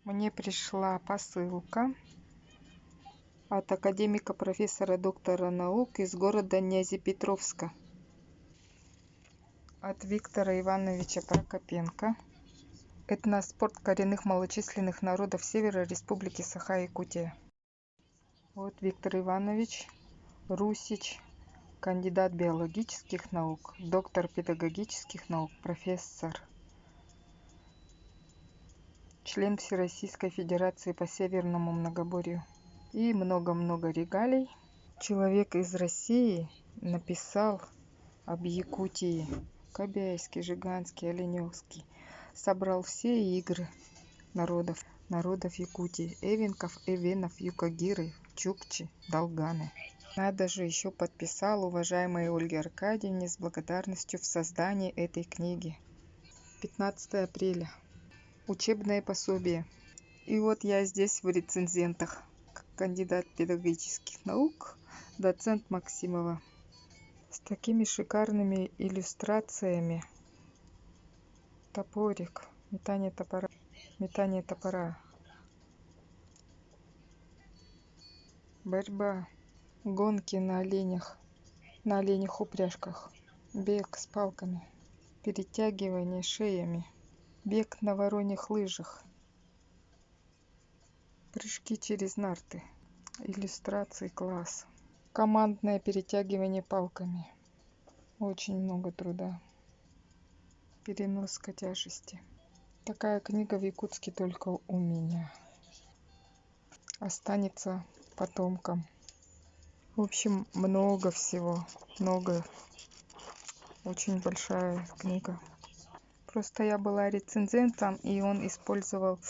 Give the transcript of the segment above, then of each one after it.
Мне пришла посылка от академика, профессора, доктора наук из города Нязепетровска, от Виктора Ивановича Прокопенко. Этноспорт коренных малочисленных народов Севера Республики Саха-Якутия. Вот Виктор Иванович Русич, кандидат биологических наук, доктор педагогических наук, профессор, член Всероссийской Федерации по Северному Многоборью. И много-много регалий. Человек из России написал об Якутии. Кобяйский, Жиганский, Оленевский. Собрал все игры народов Якутии. Эвенков, Эвенов, Юкагиры, Чукчи, Долганы. Надо же, еще подписал уважаемой Ольге Аркадьевне с благодарностью в создании этой книги. 15 апреля. Учебное пособие. И вот я здесь в рецензентах. Кандидат педагогических наук, доцент Максимова. С такими шикарными иллюстрациями. Топорик, метание топора. Борьба, гонки на оленях упряжках, бег с палками, перетягивание шеями, бег на вороньих лыжах, прыжки через нарты, иллюстрации класс, командное перетягивание палками, очень много труда, переноска тяжести. Такая книга в Якутске только у меня. Останется потомкам. В общем, много всего, много. Очень большая книга. Просто я была рецензентом, и он использовал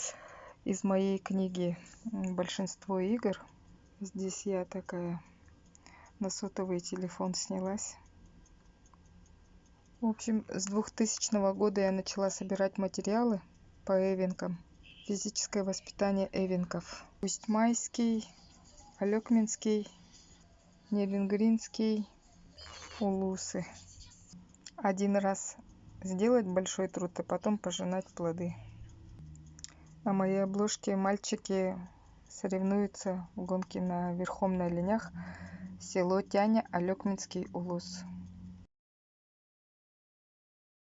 из моей книги большинство игр. Здесь я такая на сотовый телефон снялась. В общем, с 2000 года я начала собирать материалы по эвенкам. Физическое воспитание эвенков. Усть-Майский, Алекминский, Невенгринский, улусы. Один раз сделать большой труд, а потом пожинать плоды. На моей обложке мальчики соревнуются в гонке верхом на оленях. Село Тяня, Алекминский улус.